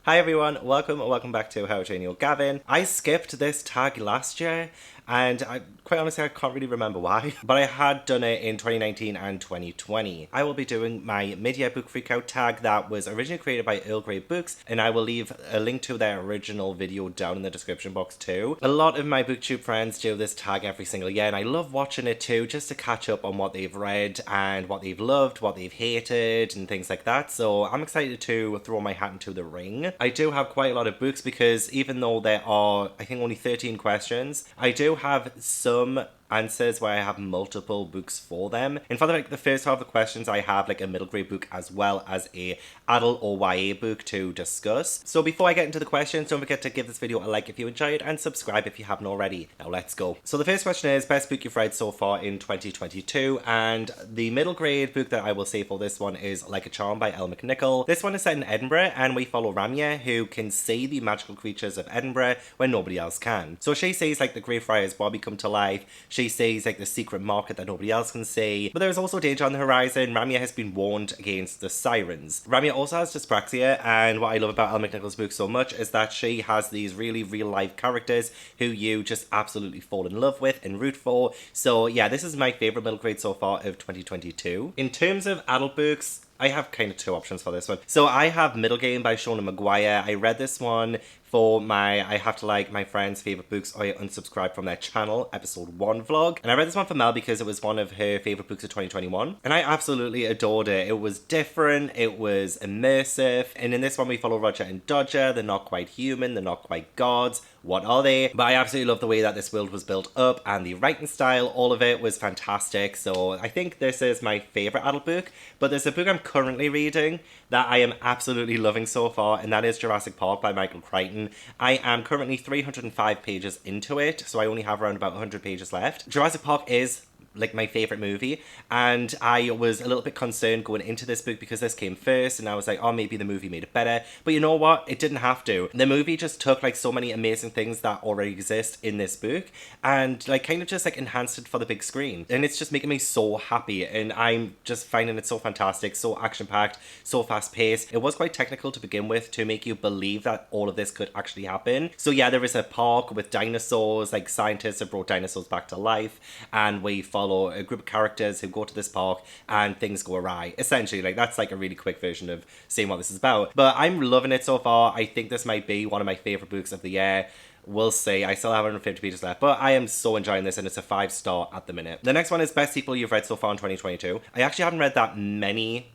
Hi everyone, welcome back to How to Train Your Gavin. I skipped this tag last year and quite honestly I can't really remember why, but I had done it in 2019 and 2020. I will be doing my mid-year book freakout tag that was originally created by Earl Books, and I will leave a link to their original video down in the description box too. A lot of my booktube friends do this tag every single year and I love watching it too, just to catch up on what they've read and what they've loved, what they've hated and things like that. So I'm excited to throw my hat into the ring. I do have quite a lot of books because even though there are, I think, only 13 questions, I do have some answers where I have multiple books for them. And for the first half of the questions, I have like a middle grade book as well as a adult or YA book to discuss. So before I get into the questions, don't forget to give this video a like if you enjoyed and subscribe if you haven't already. Now let's go. So the first question is best book you've read so far in 2022, and the middle grade book that I will say for this one is Like a Charm by Elle McNichol. This one is set in Edinburgh and we follow Ramya, who can see the magical creatures of Edinburgh when nobody else can. So she sees like the Greyfriars Bobby come to life. She sees like the secret market that nobody else can see, but there's also danger on the horizon. Ramya has been warned against the sirens. Ramya also has dyspraxia, and what I love about Elle McNichol's book so much is that she has these really real life characters who you just absolutely fall in love with and root for. So yeah, this is my favourite middle grade so far of 2022. In terms of adult books, I have kind of two options for this one. So I have Middle Game by Shona Maguire. I read this one for my I Have to Like My Friends' Favourite Books or I Unsubscribe From Their Channel episode 1 vlog. And I read this one for Mel because it was one of her favourite books of 2021. And I absolutely adored it. It was different, it was immersive. And in this one we follow Roger and Dodger. They're not quite human, they're not quite gods. What are they? But I absolutely love the way that this world was built up and the writing style, all of it was fantastic. So I think this is my favourite adult book. But there's a book I'm currently reading that I am absolutely loving so far, and that is Jurassic Park by Michael Crichton. I am currently 305 pages into it, so I only have around about 100 pages left. Jurassic Park is like my favourite movie, and I was a little bit concerned going into this book because this came first and I was like, oh, maybe the movie made it better, but you know what, it didn't have to. The movie just took like so many amazing things that already exist in this book and like kind of just like enhanced it for the big screen, and it's just making me so happy, and I'm just finding it so fantastic, so action-packed, so fast-paced. It was quite technical to begin with to make you believe that all of this could actually happen. So yeah, there is a park with dinosaurs, like scientists have brought dinosaurs back to life, and we follow a group of characters who go to this park and things go awry. Essentially, like that's like a really quick version of saying what this is about. But I'm loving it so far. I think this might be one of my favourite books of the year. We'll see. I still have 150 pages left, but I am so enjoying this and it's a 5-star at the minute. The next one is best sequel you've read so far in 2022. I actually haven't read that many.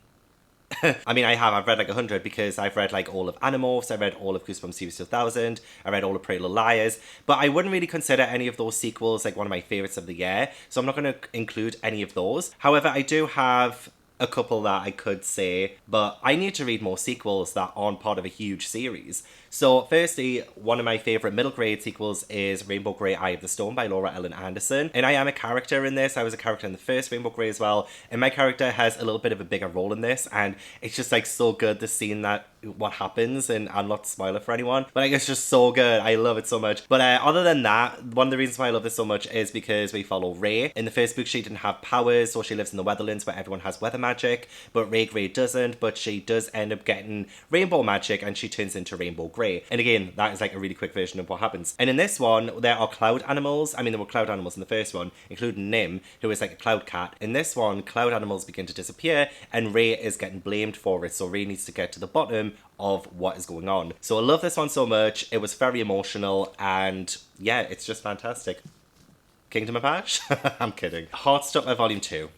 I mean, I've read like 100 because I've read like all of Animorphs, I read all of Goosebumps Series 2000, I read all of Pretty Little Liars, but I wouldn't really consider any of those sequels like one of my favourites of the year, so I'm not going to include any of those. However, I do have a couple that I could say, but I need to read more sequels that aren't part of a huge series. So firstly, one of my favourite middle grade sequels is Rainbow Grey Eye of the Storm by Laura Ellen Anderson. And I am a character in this. I was a character in the first Rainbow Grey as well. And my character has a little bit of a bigger role in this. And it's just like so good to see that what happens, and I'm not spoiler for anyone, but like it's just so good. I love it so much. But other than that, one of the reasons why I love this so much is because we follow Ray. In the first book she didn't have powers, so she lives in the Weatherlands where everyone has weather magic, but Ray Grey doesn't, but she does end up getting rainbow magic and she turns into Rainbow Grey. And again, that is like a really quick version of what happens. And in this one, there are cloud animals. I mean, there were cloud animals in the first one, including Nim, who is like a cloud cat. In this one, cloud animals begin to disappear and Ray is getting blamed for it, so Ray needs to get to the bottom of what is going on. So I love this one so much. It was very emotional and yeah, it's just fantastic. Kingdom of Ash? I'm kidding. Heartstopper Volume 2.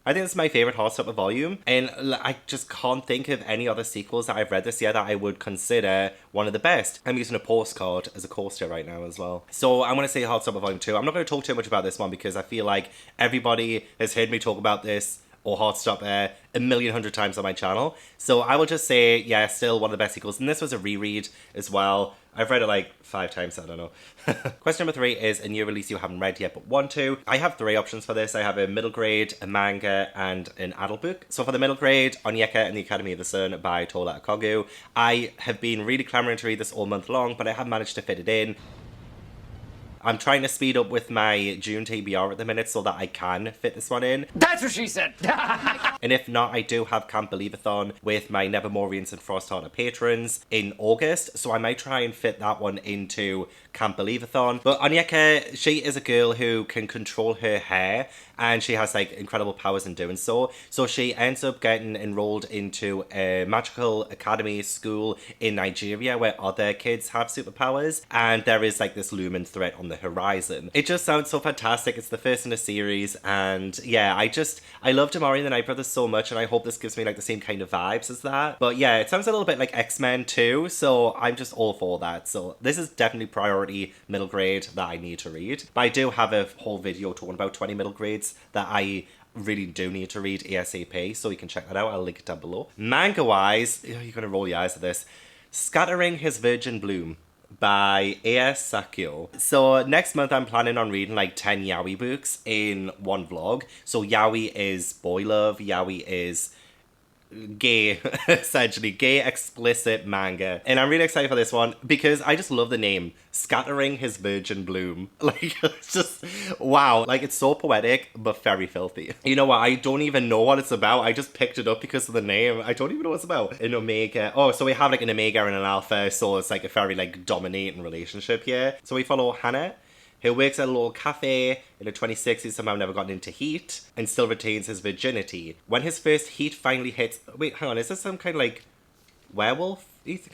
I think this is my favourite Heartstopper volume, and I just can't think of any other sequels that I've read this year that I would consider one of the best. I'm using a postcard as a coaster right now as well. So I'm going to say Heartstopper Volume 2. I'm not going to talk too much about this one because I feel like everybody has heard me talk about this or Heartstopper a million hundred times on my channel. So I will just say, yeah, still one of the best sequels. And this was a reread as well. I've read it like 5 times, I don't know. Question number 3 is a new release you haven't read yet but want to. I have 3 options for this. I have a middle grade, a manga, and an adult book. So for the middle grade, Onyeka and the Academy of the Sun by Tola Akogu. I have been really clamoring to read this all month long, but I haven't managed to fit it in. I'm trying to speed up with my June TBR at the minute so that I can fit this one in. That's what she said! And if not, I do have Camp Believeathon with my Nevermoorians and Frosthearters patrons in August, so I might try and fit that one into Camp Believeathon. But Onyeka, she is a girl who can control her hair, and she has like incredible powers in doing so. So she ends up getting enrolled into a magical academy school in Nigeria where other kids have superpowers, and there is like this looming threat on the horizon. It just sounds so fantastic. It's the first in a series, and yeah, I loved Amari and the Night Brothers so much, and I hope this gives me like the same kind of vibes as that. But yeah, it sounds a little bit like X-Men too, so I'm just all for that. So this is definitely priority middle grade that I need to read. But I do have a whole video talking about 20 middle grades that I really do need to read ASAP, so you can check that out. I'll link it down below. Manga-wise, you're gonna roll your eyes at this. Scattering His Virgin Bloom by A.S. Sakyo. So next month I'm planning on reading like 10 yaoi books in one vlog. So yaoi is boy love, yaoi is gay, essentially gay explicit manga, and I'm really excited for this one because I just love the name, Scattering His Virgin Bloom. Like, it's just wow, like it's so poetic but very filthy. You know what, I don't even know what it's about. I just picked it up because of the name. I don't even know what it's about. An omega, oh, so we have like an omega and an alpha, so it's like a very like dominating relationship here. So we follow Hannah, who works at a little cafe in her 26s, he's somehow never gotten into heat and still retains his virginity. When his first heat finally hits... Wait, hang on, is this some kind of like werewolf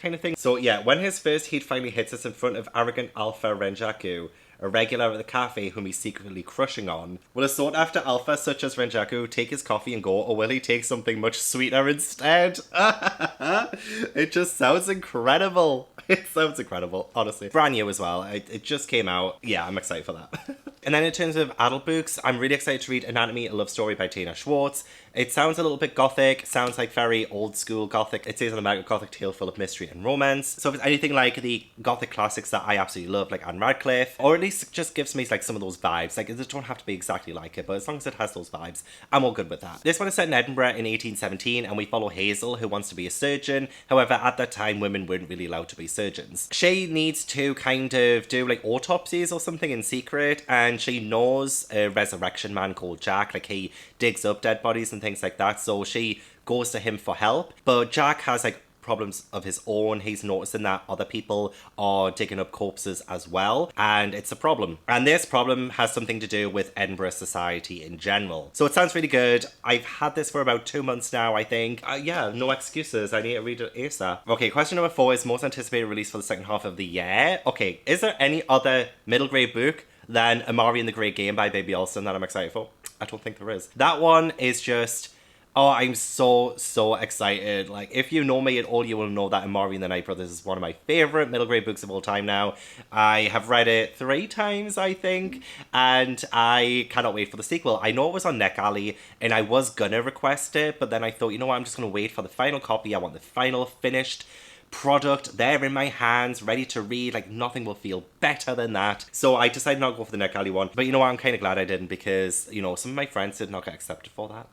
kind of thing? So yeah, when his first heat finally hits us in front of arrogant Alpha Renjaku, a regular at the cafe whom he's secretly crushing on, will a sought after alpha such as Renjaku take his coffee and go, or will he take something much sweeter instead? It just sounds incredible. It sounds incredible, honestly. Brand new as well. It just came out. Yeah, I'm excited for that. And then in terms of adult books, I'm really excited to read Anatomy, a Love Story by Tina Schwartz. It sounds a little bit gothic, sounds like very old school gothic. It says on the back, a gothic tale full of mystery and romance. So if it's anything like the gothic classics that I absolutely love, like Anne Radcliffe, or at least it just gives me like some of those vibes. Like, it don't have to be exactly like it, but as long as it has those vibes, I'm all good with that. This one is set in Edinburgh in 1817, and we follow Hazel, who wants to be a surgeon. However, at that time, women weren't really allowed to be surgeons. She needs to kind of do like autopsies or something in secret, and she knows a resurrection man called Jack. Like, he digs up dead bodies and things like that, so she goes to him for help. But Jack has like problems of his own. He's noticing that other people are digging up corpses as well, and it's a problem. And this problem has something to do with Edinburgh society in general. So it sounds really good. I've had this for about 2 months now, I think. Yeah, no excuses. I need to read it ASAP. Okay, question number 4 is most anticipated release for the second half of the year. Okay, is there any other middle grade book than Amari and the Great Game by Baby Olsen that I'm excited for? I don't think there is. That one is just... oh, I'm so excited. Like, if you know me at all, you will know that Amari and the Night Brothers is one of my favourite middle grade books of all time now. I have read it 3 times, I think, and I cannot wait for the sequel. I know it was on NetGalley, and I was gonna request it, but then I thought, you know what, I'm just gonna wait for the final copy. I want the final finished product there in my hands, ready to read. Like, nothing will feel better than that. So I decided not to go for the NetGalley one. But you know what, I'm kind of glad I didn't, because, you know, some of my friends did not get accepted for that.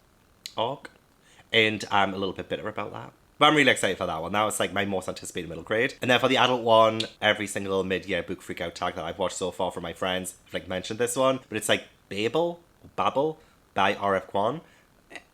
And I'm a little bit bitter about that. But I'm really excited for that one. That was like my most anticipated middle grade. And then for the adult one, every single mid-year book freakout tag that I've watched so far from my friends have like mentioned this one. But it's like Babel by R.F. Kwan.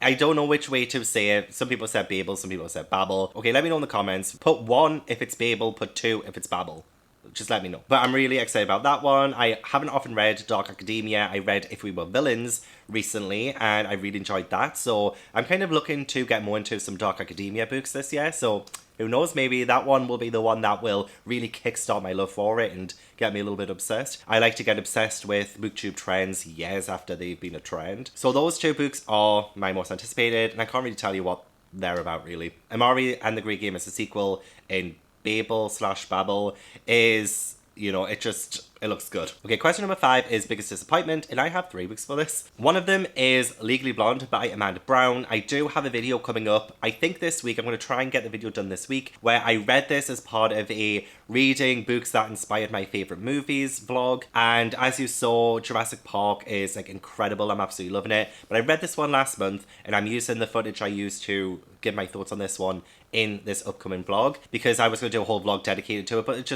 I don't know which way to say it. Some people said Babel, some people said Babel. Okay, let me know in the comments. Put 1 if it's Babel, put 2 if it's Babel. Just let me know. But I'm really excited about that one. I haven't often read Dark Academia. I read If We Were Villains recently, and I really enjoyed that. So I'm kind of looking to get more into some Dark Academia books this year. So who knows, maybe that one will be the one that will really kickstart my love for it and get me a little bit obsessed. I like to get obsessed with booktube trends years after they've been a trend. So those 2 books are my most anticipated, and I can't really tell you what they're about, really. Amari and the Great Game is a sequel, in Babel/Babel is, you know, it looks good. Okay, question number 5 is biggest disappointment, and I have 3 books for this. One of them is Legally Blonde by Amanda Brown. I do have a video coming up, I think this week. I'm going to try and get the video done this week, where I read this as part of a reading books that inspired my favourite movies vlog. And as you saw, Jurassic Park is like incredible. I'm absolutely loving it. But I read this one last month, and I'm using the footage I used to give my thoughts on this one in this upcoming vlog, because I was going to do a whole vlog dedicated to it, but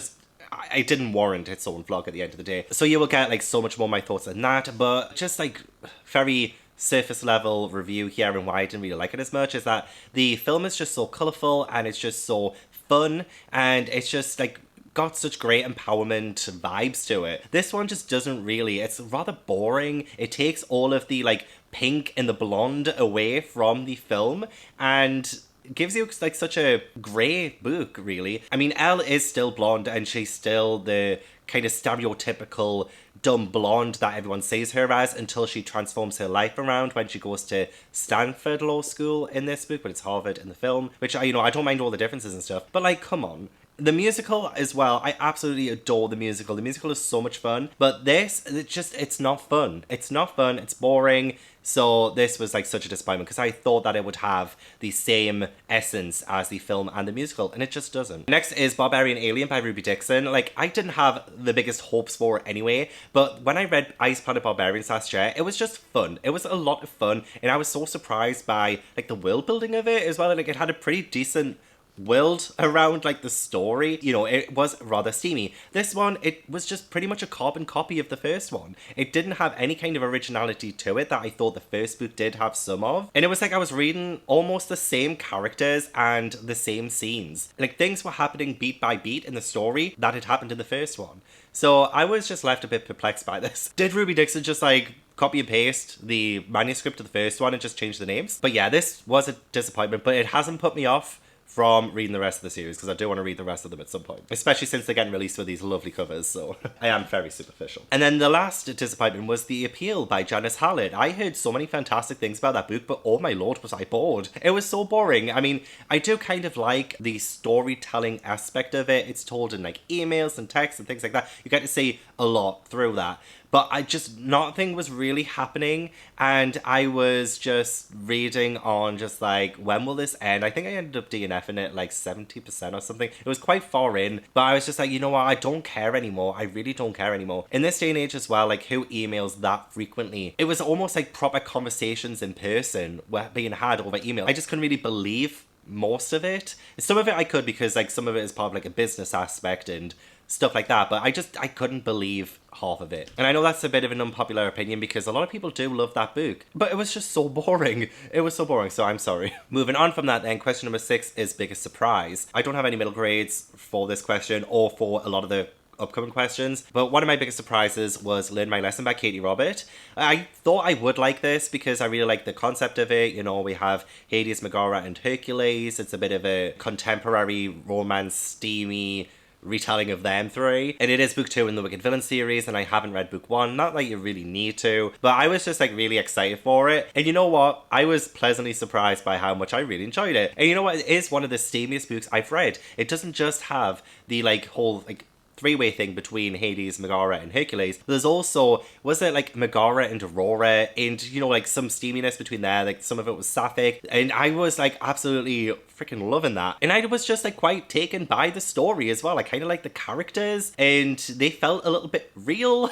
it didn't warrant its own vlog at the end of the day. So you will get like so much more my thoughts than that, but just like very surface level review here and why I didn't really like it as much is that the film is just so colourful and it's just so fun and it's just like got such great empowerment vibes to it. This one just doesn't really. It's rather boring. It takes all of the like pink and the blonde away from the film and gives you like such a grey book, really. I mean, Elle is still blonde and she's still the kind of stereotypical dumb blonde that everyone sees her as until she transforms her life around when she goes to Stanford Law School in this book, but it's Harvard in the film, which I don't mind all the differences and stuff, but like, come on. The musical as well, I absolutely adore the musical. The musical is so much fun, but this, it's not fun. It's not fun, it's boring. So this was like such a disappointment because I thought that it would have the same essence as the film and the musical, and it just doesn't. Next is Barbarian Alien by Ruby Dixon. Like, I didn't have the biggest hopes for it anyway, but when I read Ice Planet Barbarians last year, it was just fun. It was a lot of fun, and I was so surprised by like the world building of it as well. Like, it had a pretty decent world around like the story. It was rather steamy. This one, it was just pretty much a carbon copy of the first one. It didn't have any kind of originality to it that I thought the first book did have some of, and it was like I was reading almost the same characters and the same scenes. Like, things were happening beat by beat in the story that had happened in the first one. So I was just left a bit perplexed by this. Did Ruby Dixon just like copy and paste the manuscript of the first one and just change the names? But yeah, this was a disappointment, but it hasn't put me off from reading the rest of the series, because I do want to read the rest of them at some point, especially since they're getting released with these lovely covers, so I am very superficial. And then the last disappointment was The Appeal by Janice Hallett. I heard so many fantastic things about that book, but oh my lord, was I bored. It was so boring. I mean, I do kind of like the storytelling aspect of it. It's told in like emails and texts and things like that. You get to see a lot through that. But nothing was really happening, and I was just reading on just like, when will this end? I think I ended up DNFing it like 70% or something. It was quite far in, but I was just like, you know what, I don't care anymore. I really don't care anymore. In this day and age as well, like, who emails that frequently? It was almost like proper conversations in person were being had over email. I just couldn't really believe most of it. Some of it I could, because like some of it is part of like a business aspect and stuff like that, but I couldn't believe half of it. And I know that's a bit of an unpopular opinion because a lot of people do love that book, but it was just so boring. It was so boring, so I'm sorry. Moving on from that then, question number 6 is biggest surprise. I don't have any middle grades for this question or for a lot of the upcoming questions, but one of my biggest surprises was Learn My Lesson by Katie Robert. I thought I would like this because I really like the concept of it. We have Hades, Megara, and Hercules. It's a bit of a contemporary romance, steamy retelling of them three, and it is book 2 in the Wicked Villain series, and I haven't read book 1, not that you really need to, but I was just like really excited for it. And you know what, I was pleasantly surprised by how much I really enjoyed it. And you know what, it is one of the steamiest books I've read. It doesn't just have the like whole like three-way thing between Hades, Megara, and Hercules. There's also, was it like Megara and Aurora, and like some steaminess between there, like some of it was sapphic, and I was like absolutely freaking loving that. And I was just like quite taken by the story as well. I kind of like the characters, and they felt a little bit real,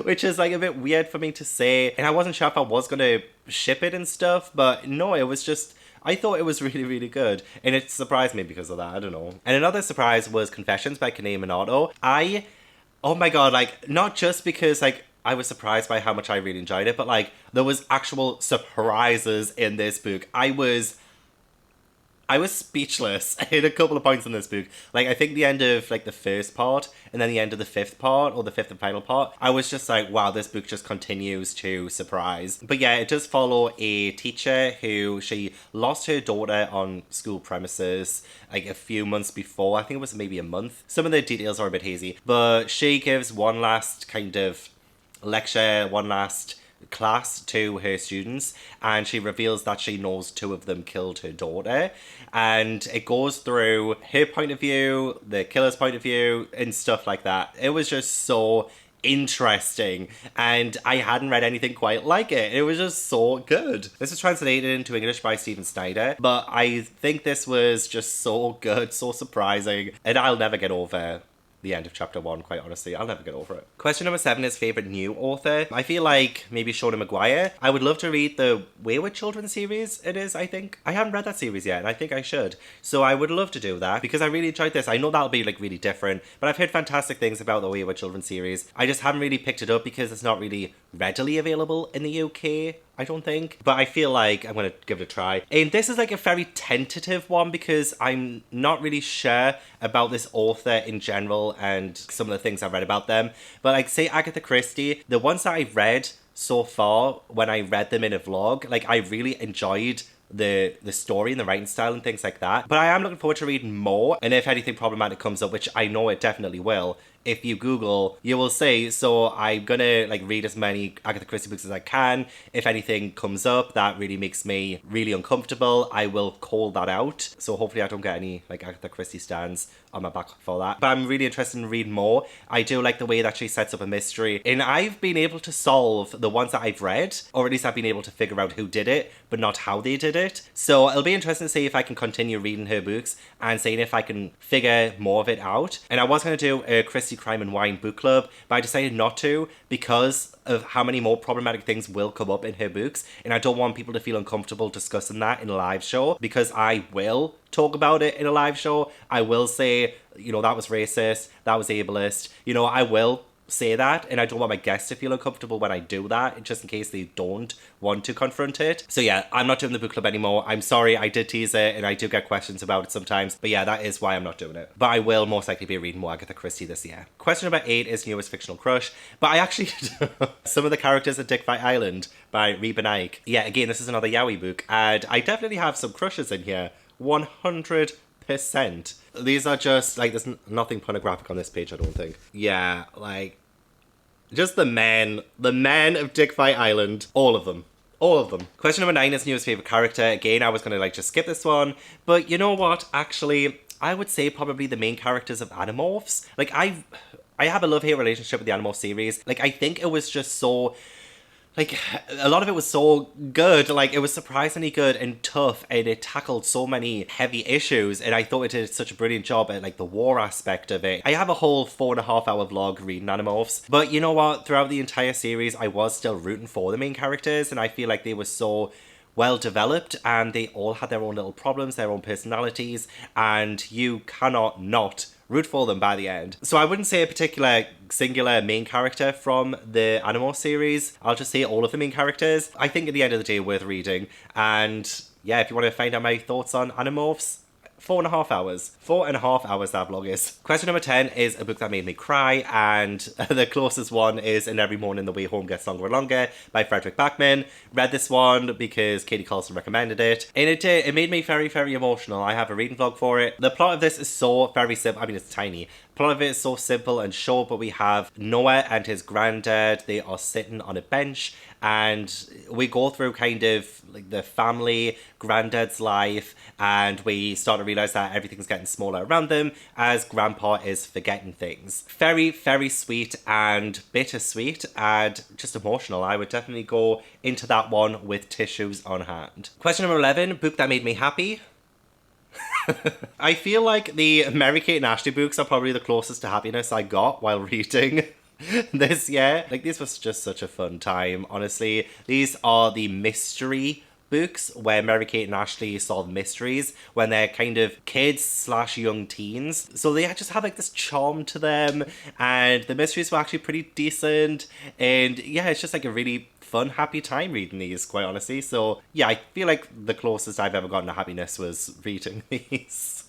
which is like a bit weird for me to say, and I wasn't sure if I was gonna ship it and stuff, but no, it was just, I thought it was really, really good, and it surprised me because of that, I don't know. And another surprise was Confessions by Kane Minato. Oh my god, like, not just because, like, I was surprised by how much I really enjoyed it, but, like, there was actual surprises in this book. I was speechless in a couple of points in this book. Like, I think the end of, like, the first part, and then the end of the 5th part, or the 5th and final part, I was just like, wow, this book just continues to surprise. But yeah, it does follow a teacher who, she lost her daughter on school premises, like, a few months before. I think it was maybe a month. Some of the details are a bit hazy. But she gives one last kind of lecture, one last class to her students, and she reveals that she knows 2 of them killed her daughter, and it goes through her point of view, the killer's point of view, and stuff like that. It was just so interesting, and I hadn't read anything quite like it. It was just so good. This is translated into English by Stephen Snyder, but I think this was just so good, so surprising, and I'll never get over the end of chapter 1, quite honestly. I'll never get over it. Question number 7 is favourite new author. I feel like maybe Shona Maguire. I would love to read the Wayward Children series, it is, I think. I haven't read that series yet, and I think I should. So I would love to do that, because I really enjoyed this. I know that'll be, like, really different, but I've heard fantastic things about the Wayward Children series. I just haven't really picked it up because it's not really readily available in the UK, I don't think. But I feel like I'm going to give it a try. And this is like a very tentative one because I'm not really sure about this author in general and some of the things I've read about them. But like, say Agatha Christie, the ones that I've read so far, when I read them in a vlog, like I really enjoyed the story and the writing style and things like that. But I am looking forward to reading more. And if anything problematic comes up, which I know it definitely will, if you Google, you will see. So I'm gonna like read as many Agatha Christie books as I can. If anything comes up that really makes me really uncomfortable, I will call that out. So hopefully I don't get any like Agatha Christie stands on my back for that. But I'm really interested in reading more. I do like the way that she sets up a mystery. And I've been able to solve the ones that I've read, or at least I've been able to figure out who did it, but not how they did it. So it'll be interesting to see if I can continue reading her books and seeing if I can figure more of it out. And I was going to do a Christie Crime and Wine book club, but I decided not to because of how many more problematic things will come up in her books, and I don't want people to feel uncomfortable discussing that in a live show, because I will talk about it in a live show. I will say, you know, that was racist, that was ableist, you know, I will say that, and I don't want my guests to feel uncomfortable when I do that, just in case they don't want to confront it. So yeah, I'm not doing the book club anymore. I'm sorry, I did tease it, and I do get questions about it sometimes, but yeah, that is why I'm not doing it. But I will most likely be reading more Agatha Christie this year. Question number 8 is newest fictional crush, but I actually some of the characters at Dick Fight Island by Reba Naik. Yeah, again, this is another yaoi book, and I definitely have some crushes in here. 100%. These are just, like, there's nothing pornographic on this page, I don't think. Yeah, like, just the men of Dick Fight Island, all of them. All of them. Question number 9 is newest favourite character. Again, I was going to, like, just skip this one. But you know what? Actually, I would say probably the main characters of Animorphs. Like, I have a love-hate relationship with the Animorphs series. Like, I think it was just so... like, a lot of it was so good. Like, it was surprisingly good and tough, and it tackled so many heavy issues, and I thought it did such a brilliant job at, like, the war aspect of it. I have a whole 4.5-hour vlog reading Animorphs, but you know what? Throughout the entire series, I was still rooting for the main characters, and I feel like they were so well developed, and they all had their own little problems, their own personalities, and you cannot not root for them by the end. So I wouldn't say a particular singular main character from the Animorphs series. I'll just say all of the main characters. I think at the end of the day, worth reading. And yeah, if you want to find out my thoughts on Animorphs, 4.5 hours. 4.5 hours that vlog is. Question number 10 is a book that made me cry, and the closest one is And Every Morning the Way Home Gets Longer and Longer by Frederick Backman. Read this one because Katie Colson recommended it, and it made me very, very emotional. I have a reading vlog for it. The plot of this is so very simple. I mean, it's tiny. The plot of it is so simple and short, but we have Noah and his granddad. They are sitting on a bench, and we go through kind of like the family, granddad's life, and we start to realize that everything's getting smaller around them as grandpa is forgetting things. Very, very sweet and bittersweet and just emotional. I would definitely go into that one with tissues on hand. Question number 11, book that made me happy. I feel like the Mary-Kate and Ashley books are probably the closest to happiness I got while reading this year. Like, this was just such a fun time, honestly. These are the mystery books where Mary-Kate and Ashley solve mysteries when they're kind of kids / young teens. So they just have like this charm to them, and the mysteries were actually pretty decent. And yeah, it's just like a really fun, happy time reading these, quite honestly. So yeah, I feel like the closest I've ever gotten to happiness was reading these.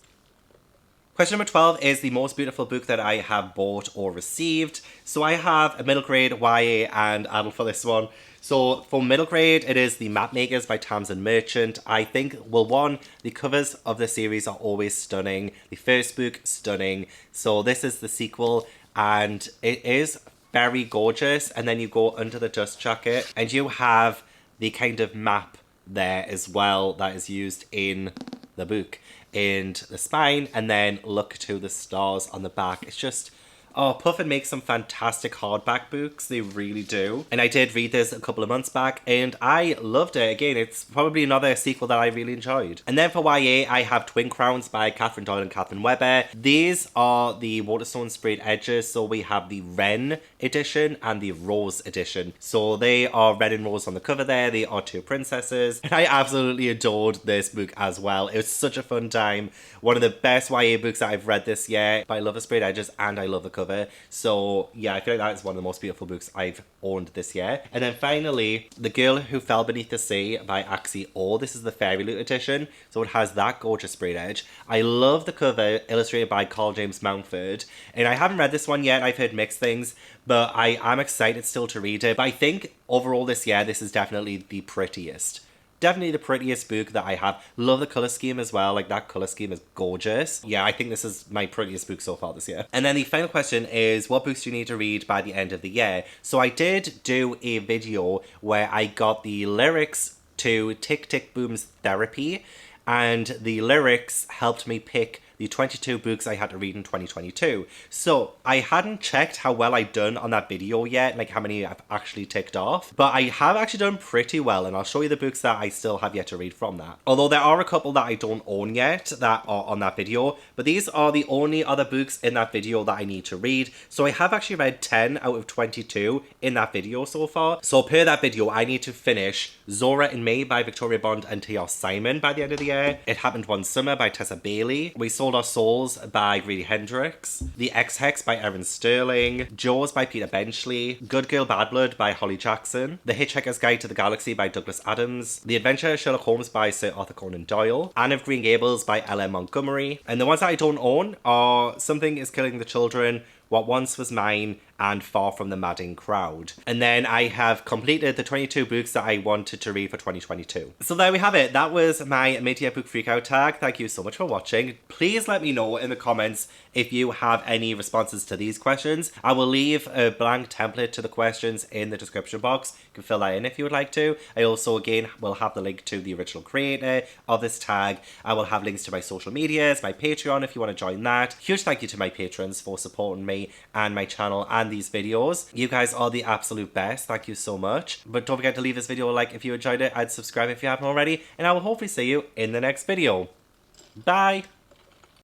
Question number 12 is the most beautiful book that I have bought or received. So I have a middle grade, YA, and adult for this one. So for middle grade, it is The Mapmakers by Tamsin Merchant. I think, well, one, the covers of the series are always stunning. The first book, stunning. So this is the sequel, and it is very gorgeous. And then you go under the dust jacket, and you have the kind of map there as well that is used in the book, and the spine, and then look to the stars on the back. It's just, Oh, Puffin makes some fantastic hardback books. They really do. And I did read this a couple of months back and I loved it. Again, it's probably another sequel that I really enjoyed. And then for YA, I have Twin Crowns by Catherine Doyle and Catherine Webber. These are the Waterstone sprayed edges. So we have the Wren edition and the Rose edition. So they are Red and Rose on the cover there. They are two princesses. And I absolutely adored this book as well. It was such a fun time. One of the best YA books that I've read this year. But I love the sprayed edges and I love the cover. So yeah, I feel like that is one of the most beautiful books I've owned this year. And then finally, The Girl Who Fell Beneath the Sea by Axie Orr. This is the Fairy Loot edition. So it has that gorgeous sprayed edge. I love the cover, illustrated by Carl James Mountford. And I haven't read this one yet. I've heard mixed things. But I am excited still to read it. But I think overall this year, this is definitely the prettiest. Definitely the prettiest book that I have. Love the colour scheme as well. Like, that colour scheme is gorgeous. Yeah, I think this is my prettiest book so far this year. And then the final question is, what books do you need to read by the end of the year? So I did do a video where I got the lyrics to Tick Tick Boom's Therapy. And the lyrics helped me pick the 22 books I had to read in 2022. So I hadn't checked how well I'd done on that video yet, like how many I've actually ticked off, but I have actually done pretty well, and I'll show you the books that I still have yet to read from that. Although there are a couple that I don't own yet that are on that video, but these are the only other books in that video that I need to read. So I have actually read 10 out of 22 in that video so far. So per that video, I need to finish Zora in May by Victoria Bond and T.R. Simon by the end of the year. It Happened One Summer by Tessa Bailey. We Sold Our Souls by Greedy Hendricks. The X-Hex by Erin Sterling. Jaws by Peter Benchley. Good Girl Bad Blood by Holly Jackson. The Hitchhiker's Guide to the Galaxy by Douglas Adams. The Adventure of Sherlock Holmes by Sir Arthur Conan Doyle. Anne of Green Gables by L.M. Montgomery. And the ones that I don't own are Something is Killing the Children, What Once Was Mine, and Far From the Madding Crowd. And then I have completed the 22 books that I wanted to read for 2022. So there we have it. That was my mid-year book freakout tag. Thank you so much for watching. Please let me know in the comments if you have any responses to these questions. I will leave a blank template to the questions in the description box. You can fill that in if you would like to. I also, again, will have the link to the original creator of this tag. I will have links to my social medias, my Patreon if you want to join that. Huge thank you to my patrons for supporting me and my channel and these videos. You guys are the absolute best. Thank you so much. But don't forget to leave this video a like if you enjoyed it and subscribe if you haven't already. And I will hopefully see you in the next video. Bye!